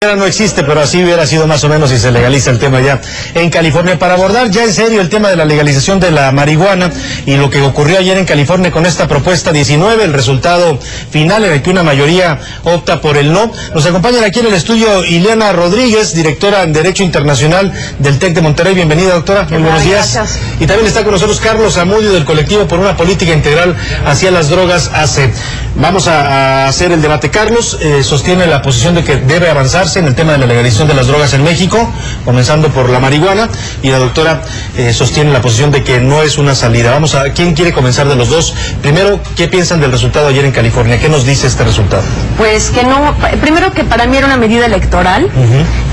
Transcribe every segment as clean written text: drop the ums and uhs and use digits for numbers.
No existe, pero así hubiera sido más o menos si se legaliza el tema ya en California. Para abordar ya en serio el tema de la legalización de la marihuana y lo que ocurrió ayer en California con esta propuesta 19, el resultado final en el que una mayoría opta por el no, nos acompaña aquí en el estudio Ileana Rodríguez, directora en Derecho Internacional del TEC de Monterrey. Bienvenida, doctora. Muy buenos días. Gracias. Y también está con nosotros Carlos Zamudio, del colectivo por una política integral hacia las drogas, AC. Vamos a hacer el debate. Carlos sostiene la posición de que debe avanzarse en el tema de la legalización de las drogas en México, comenzando por la marihuana, y la doctora sostiene la posición de que no es una salida. Vamos a, ¿quién quiere comenzar de los dos? Primero, ¿qué piensan del resultado ayer en California? ¿Qué nos dice este resultado? Pues que no, primero que para mí era una medida electoral,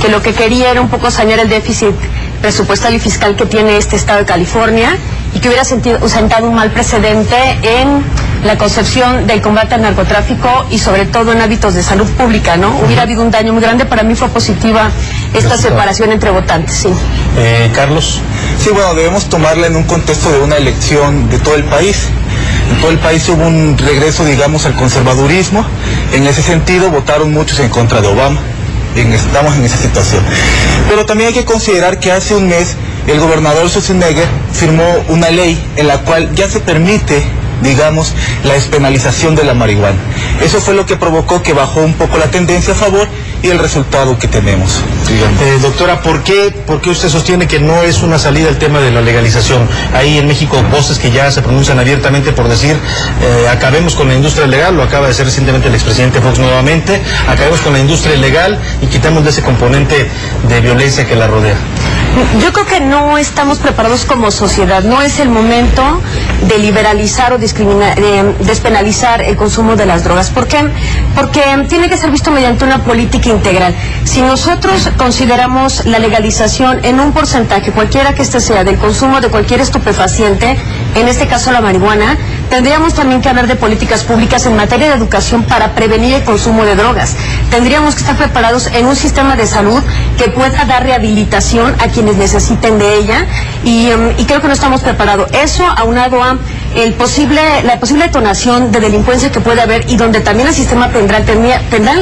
que lo que quería era un poco sanear el déficit presupuestal y fiscal que tiene este estado de California, y que hubiera sentado un mal precedente en la concepción del combate al narcotráfico y sobre todo en hábitos de salud pública, ¿no? Hubiera habido un daño muy grande. Para mí fue positiva esta separación entre votantes, sí. Carlos. Sí, bueno, debemos tomarla en un contexto de una elección de todo el país. En todo el país hubo un regreso, digamos, al conservadurismo. En ese sentido, votaron muchos en contra de Obama. Estamos en esa situación. Pero también hay que considerar que hace un mes el gobernador Schwarzenegger firmó una ley en la cual ya se permite, digamos, la despenalización de la marihuana. Eso fue lo que provocó que bajó un poco la tendencia a favor y el resultado que tenemos. Doctora, ¿por qué usted sostiene que no es una salida el tema de la legalización? Hay en México voces que ya se pronuncian abiertamente por decir, acabemos con la industria legal, lo acaba de hacer recientemente el expresidente Fox nuevamente, acabemos con la industria ilegal y quitemos de ese componente de violencia que la rodea. Yo creo que no estamos preparados como sociedad. No es el momento de liberalizar o despenalizar el consumo de las drogas. ¿Por qué? Porque tiene que ser visto mediante una política integral. Si nosotros consideramos la legalización en un porcentaje, cualquiera que este sea, del consumo de cualquier estupefaciente, en este caso la marihuana, tendríamos también que hablar de políticas públicas en materia de educación para prevenir el consumo de drogas. Tendríamos que estar preparados en un sistema de salud que pueda dar rehabilitación a quienes necesiten de ella, y creo que no estamos preparados. Eso aunado a la posible detonación de delincuencia que puede haber, y donde también el sistema penal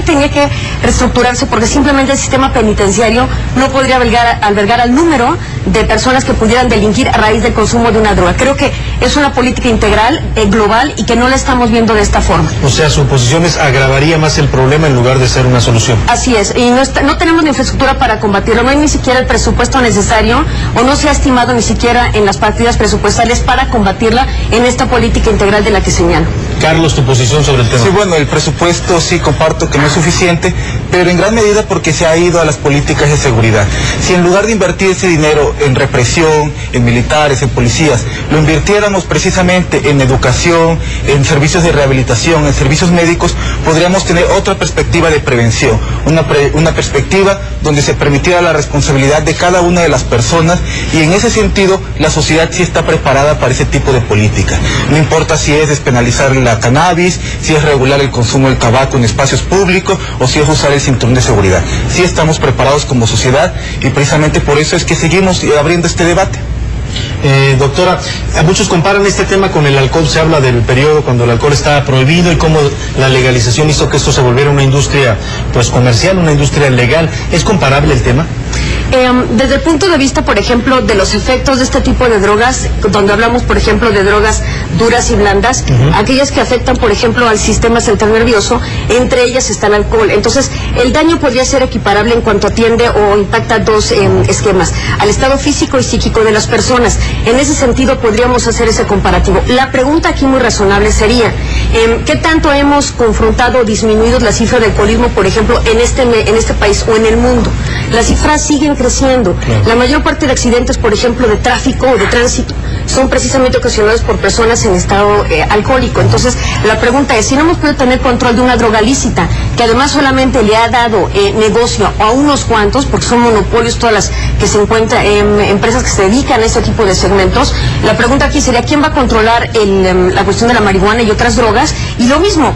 tenía que reestructurarse, porque simplemente el sistema penitenciario no podría albergar al número de personas que pudieran delinquir a raíz del consumo de una droga. Creo que es una política integral, global, y que no la estamos viendo de esta forma. O sea, su posición es agravaría más el problema en lugar de ser una solución. Así es, y no tenemos la infraestructura para combatirlo, no hay ni siquiera el presupuesto necesario, o no se ha estimado ni siquiera en las partidas presupuestales para combatirla en esta política integral de la que señalo. Carlos, tu posición sobre el tema. Sí, bueno, el presupuesto sí comparto que no es suficiente, pero en gran medida porque se ha ido a las políticas de seguridad. Si en lugar de invertir ese dinero en represión, en militares, en policías, lo invirtiéramos precisamente en educación, en servicios de rehabilitación, en servicios médicos, podríamos tener otra perspectiva de prevención, una perspectiva donde se permitiera la responsabilidad de cada una de las personas, y en ese sentido la sociedad sí está preparada para ese tipo de política. No importa si es despenalizar la cannabis, si es regular el consumo del tabaco en espacios públicos, o si es usar el cinturón de seguridad. Sí estamos preparados como sociedad, y precisamente por eso es que seguimos abriendo este debate. Doctora, muchos comparan este tema con el alcohol. Se habla del periodo cuando el alcohol estaba prohibido y cómo la legalización hizo que esto se volviera una industria pues comercial, una industria legal. ¿Es comparable el tema? Desde el punto de vista, por ejemplo, de los efectos de este tipo de drogas, donde hablamos, por ejemplo, de drogas duras y blandas, aquellas que afectan, por ejemplo, al sistema central nervioso, entre ellas está el alcohol. Entonces, el daño podría ser equiparable en cuanto atiende o impacta dos esquemas, al estado físico y psíquico de las personas. En ese sentido, podríamos hacer ese comparativo. La pregunta aquí muy razonable sería, ¿qué tanto hemos confrontado o disminuido la cifra de alcoholismo, por ejemplo, en este país o en el mundo? Las cifras siguen creciendo. La mayor parte de accidentes, por ejemplo, de tráfico o de tránsito, son precisamente ocasionados por personas en estado alcohólico. Entonces, la pregunta es, si no hemos podido tener control de una droga lícita, que además solamente le ha dado negocio a unos cuantos, porque son monopolios todas las que se encuentran, empresas que se dedican a este tipo de segmentos, la pregunta aquí sería, ¿quién va a controlar la cuestión de la marihuana y otras drogas? Y lo mismo,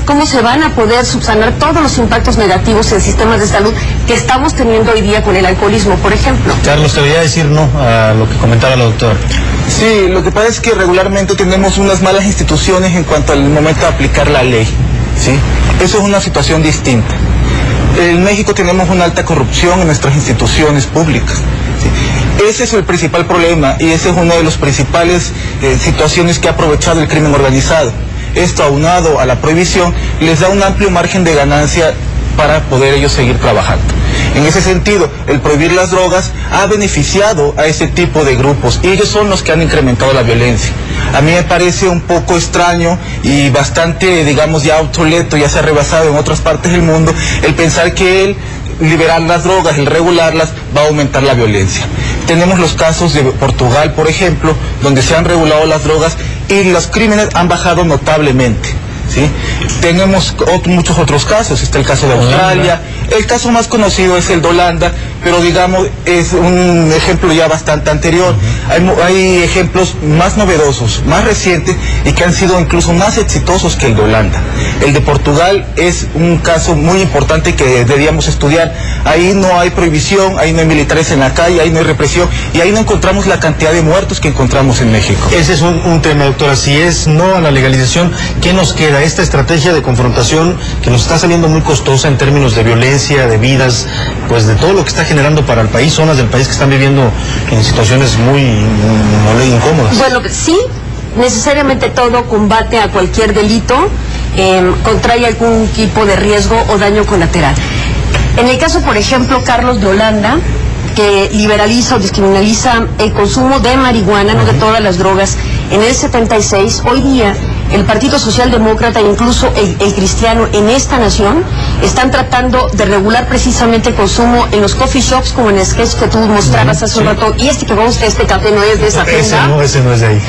¿cómo se van a poder subsanar todos los impactos negativos en sistemas de salud que estamos teniendo hoy día con el alcoholismo, por ejemplo? Carlos, te voy a decir no a lo que comentaba la doctora. Sí, lo que pasa es que regularmente tenemos unas malas instituciones en cuanto al momento de aplicar la ley, ¿sí? Eso es una situación distinta. En México tenemos una alta corrupción en nuestras instituciones públicas. ¿Sí? Ese es el principal problema y ese es una de las principales situaciones que ha aprovechado el crimen organizado. Esto, aunado a la prohibición, les da un amplio margen de ganancia para poder ellos seguir trabajando. En ese sentido, el prohibir las drogas ha beneficiado a ese tipo de grupos y ellos son los que han incrementado la violencia. A mí me parece un poco extraño y bastante, digamos, ya obsoleto, ya se ha rebasado en otras partes del mundo, el pensar que el liberar las drogas, el regularlas, va a aumentar la violencia. Tenemos los casos de Portugal, por ejemplo, donde se han regulado las drogas y los crímenes han bajado notablemente. ¿Sí? Tenemos muchos otros casos, está el caso de Australia, el caso más conocido es el de Holanda, pero digamos es un ejemplo ya bastante anterior. Hay ejemplos más novedosos, más recientes y que han sido incluso más exitosos que el de Holanda. El de Portugal es un caso muy importante que deberíamos estudiar. Ahí no hay prohibición, ahí no hay militares en la calle, ahí no hay represión y ahí no encontramos la cantidad de muertos que encontramos en México. Ese es un tema, doctora. Si es no a la legalización, ¿qué nos queda? Esta estrategia de confrontación que nos está saliendo muy costosa en términos de violencia, de vidas, pues de todo lo que está generando para el país, zonas del país que están viviendo en situaciones muy incómodas. Bueno, sí, necesariamente todo combate a cualquier delito contrae algún tipo de riesgo o daño colateral. En el caso, por ejemplo, Carlos, de Holanda, que liberaliza o descriminaliza el consumo de marihuana, no de todas las drogas, en el 76, hoy día el Partido Socialdemócrata e incluso el cristiano en esta nación están tratando de regular precisamente el consumo en los coffee shops, como en el sketch que tú mostrabas hace un rato, y que conste, este café no es de esa agenda. Ese no es de ahí.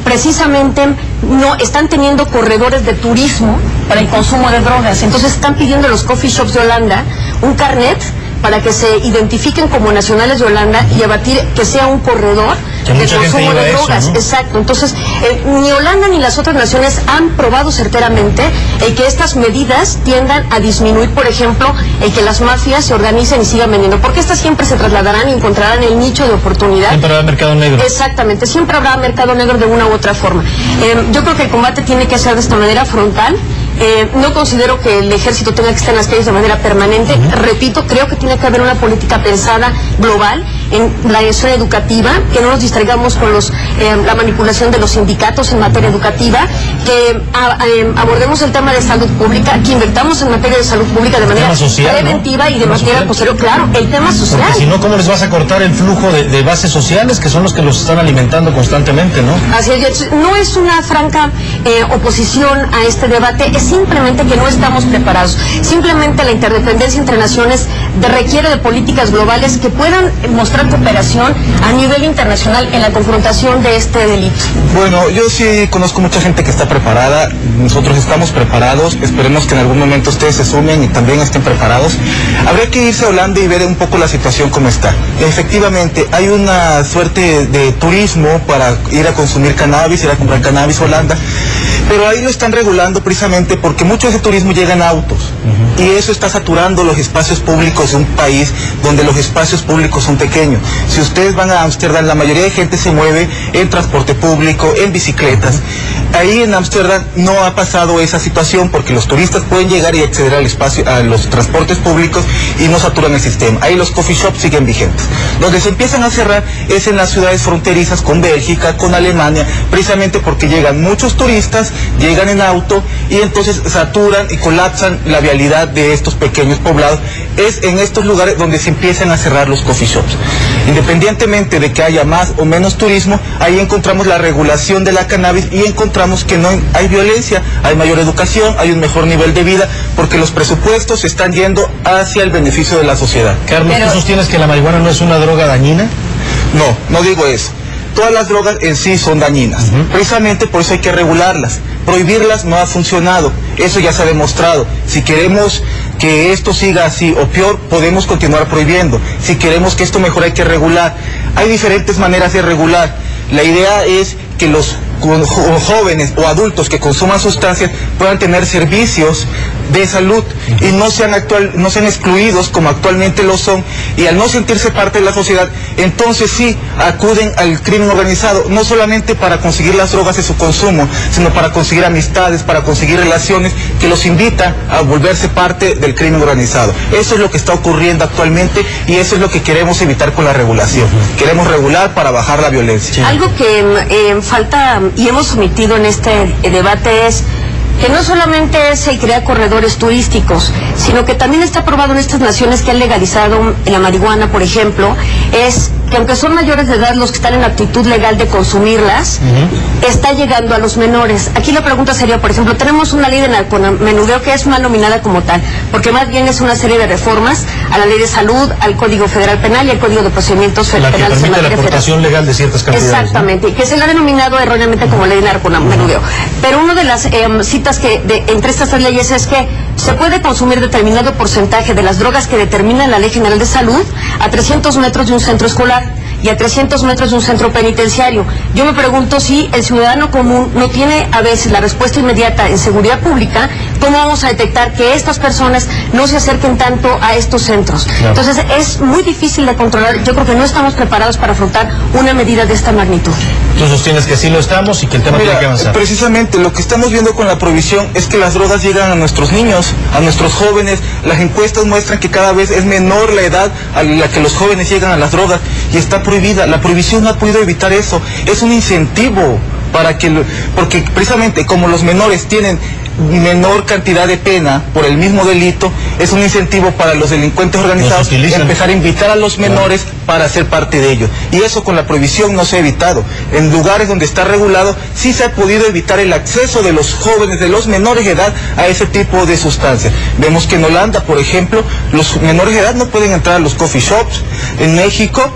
Precisamente no están teniendo corredores de turismo para el consumo de drogas, entonces están pidiendo a los coffee shops de Holanda un carnet para que se identifiquen como nacionales de Holanda y abatir que sea un corredor de consumo de drogas. ¿No? Exacto. Entonces, ni Holanda ni las otras naciones han probado certeramente que estas medidas tiendan a disminuir, por ejemplo, el que las mafias se organicen y sigan vendiendo, porque estas siempre se trasladarán y encontrarán el nicho de oportunidad. Siempre habrá mercado negro. Exactamente, siempre habrá mercado negro de una u otra forma. Yo creo que el combate tiene que ser de esta manera frontal. No considero que el ejército tenga que estar en las calles de manera permanente. Repito, creo que tiene que haber una política pensada global en la acción educativa, que no nos distraigamos con la manipulación de los sindicatos en materia educativa, que abordemos el tema de salud pública, que invertamos en materia de salud pública de manera social, preventiva, ¿no? Y de manera posterior, claro, el tema social. Porque si no, ¿cómo les vas a cortar el flujo de bases sociales, que son los que los están alimentando constantemente, ¿no? Así es, no es una franca oposición a este debate, es simplemente que no estamos preparados. Simplemente la interdependencia entre naciones requiere de políticas globales que puedan mostrar cooperación a nivel internacional en la confrontación de este delito. Bueno, yo sí conozco mucha gente que está preparada, nosotros estamos preparados, esperemos que en algún momento ustedes se sumen y también estén preparados. Habría que irse a Holanda y ver un poco la situación como está. Efectivamente, hay una suerte de turismo para ir a consumir cannabis, ir a comprar cannabis a Holanda, pero ahí lo están regulando precisamente porque mucho de ese turismo llega en autos y eso está saturando los espacios públicos de un país donde los espacios públicos son pequeños. Si ustedes van a Ámsterdam, la mayoría de gente se mueve en transporte público, en bicicletas. Ahí en Ámsterdam no ha pasado esa situación porque los turistas pueden llegar y acceder al espacio, a los transportes públicos y no saturan el sistema. Ahí los coffee shops siguen vigentes. Donde se empiezan a cerrar es en las ciudades fronterizas con Bélgica, con Alemania, precisamente porque llegan muchos turistas, llegan en auto y entonces saturan y colapsan la vialidad de estos pequeños poblados. Es en estos lugares donde se empiezan a cerrar los coffee shops. Independientemente de que haya más o menos turismo, ahí encontramos la regulación de la cannabis y encontramos que no hay violencia, hay mayor educación, hay un mejor nivel de vida, porque los presupuestos están yendo hacia el beneficio de la sociedad. Carlos, ¿tú sostienes que la marihuana no es una droga dañina? No digo eso. Todas las drogas en sí son dañinas. Precisamente por eso hay que regularlas. Prohibirlas no ha funcionado. Eso ya se ha demostrado. Si queremos que esto siga así o peor, podemos continuar prohibiendo. Si queremos que esto mejore, hay que regular. Hay diferentes maneras de regular. La idea es que los jóvenes o adultos que consuman sustancias puedan tener servicios de salud y no sean excluidos como actualmente lo son, y al no sentirse parte de la sociedad, entonces sí acuden al crimen organizado, no solamente para conseguir las drogas de su consumo, sino para conseguir amistades, para conseguir relaciones que los invita a volverse parte del crimen organizado. Eso es lo que está ocurriendo actualmente y eso es lo que queremos evitar con la regulación. Queremos regular para bajar la violencia. Sí. Algo que falta y hemos omitido en este debate es que no solamente se crea corredores turísticos, sino que también está probado en estas naciones que han legalizado la marihuana, por ejemplo, es que aunque son mayores de edad los que están en actitud legal de consumirlas, está llegando a los menores. Aquí la pregunta sería, por ejemplo, tenemos una ley de narcomenudeo que es mal nominada como tal, porque más bien es una serie de reformas a la ley de salud, al Código Federal Penal y al Código de Procedimientos Penales. La que permite la aportación legal de ciertas cantidades. Exactamente, ¿no? Que se la ha denominado erróneamente como ley de narcomenudeo. Pero una de las citas entre estas tres leyes es que se puede consumir determinado porcentaje de las drogas que determina la Ley General de Salud a 300 metros de un centro escolar y a 300 metros de un centro penitenciario. Yo me pregunto si el ciudadano común no tiene a veces la respuesta inmediata en seguridad pública, ¿cómo vamos a detectar que estas personas no se acerquen tanto a estos centros? Claro. Entonces es muy difícil de controlar. Yo creo que no estamos preparados para afrontar una medida de esta magnitud. Tú sostienes que sí lo estamos y que el tema tiene que avanzar. Precisamente lo que estamos viendo con la prohibición es que las drogas llegan a nuestros niños, a nuestros jóvenes. Las encuestas muestran que cada vez es menor la edad a la que los jóvenes llegan a las drogas y está prohibida. La prohibición no ha podido evitar eso. Es un incentivo porque precisamente como los menores tienen menor cantidad de pena por el mismo delito, es un incentivo para los delincuentes organizados empezar a invitar a los menores para ser parte de ello. Y eso con la prohibición no se ha evitado. En lugares donde está regulado, sí se ha podido evitar el acceso de los jóvenes, de los menores de edad, a ese tipo de sustancias. Vemos que en Holanda, por ejemplo, los menores de edad no pueden entrar a los coffee shops. En México,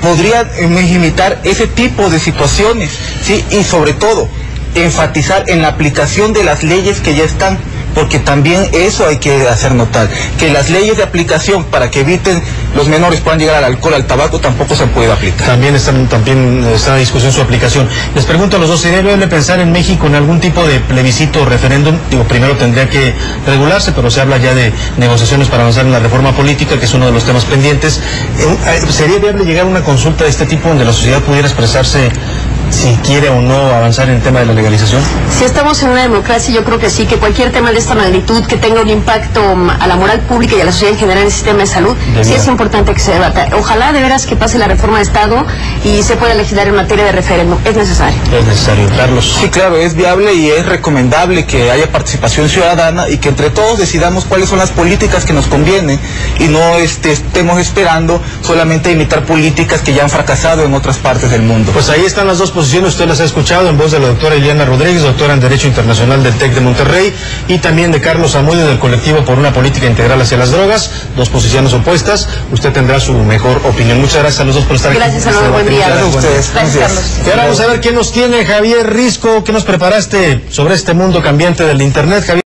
podrían imitar ese tipo de situaciones, ¿sí? Y sobre todo, enfatizar en la aplicación de las leyes que ya están, porque también eso hay que hacer notar, que las leyes de aplicación para que eviten los menores puedan llegar al alcohol, al tabaco, tampoco se han podido aplicar. También está en discusión su aplicación. Les pregunto a los dos, ¿sería viable pensar en México en algún tipo de plebiscito o referéndum? Digo, primero tendría que regularse, pero se habla ya de negociaciones para avanzar en la reforma política, que es uno de los temas pendientes. ¿Sería viable llegar a una consulta de este tipo donde la sociedad pudiera expresarse si quiere o no avanzar en el tema de la legalización? Si estamos en una democracia, yo creo que sí, que cualquier tema de esta magnitud que tenga un impacto a la moral pública y a la sociedad en general en el sistema de salud, sí es importante que se debata. Ojalá de veras que pase la reforma de Estado y se pueda legislar en materia de referéndum. Es necesario. Es necesario, Carlos. Sí, claro, es viable y es recomendable que haya participación ciudadana y que entre todos decidamos cuáles son las políticas que nos convienen y no estemos esperando solamente imitar políticas que ya han fracasado en otras partes del mundo. Pues ahí están las dos posiciones, usted las ha escuchado en voz de la doctora Eliana Rodríguez, doctora en Derecho Internacional del TEC de Monterrey, y también de Carlos Zamudio del Colectivo por una Política Integral hacia las Drogas. Dos posiciones opuestas, usted tendrá su mejor opinión. Muchas gracias a los dos por estar aquí. Gracias, Salvador, buen día. Gracias a ustedes. Gracias, Carlos. Y ahora vamos a ver qué nos tiene Javier Risco, qué nos preparaste sobre este mundo cambiante del Internet, Javier.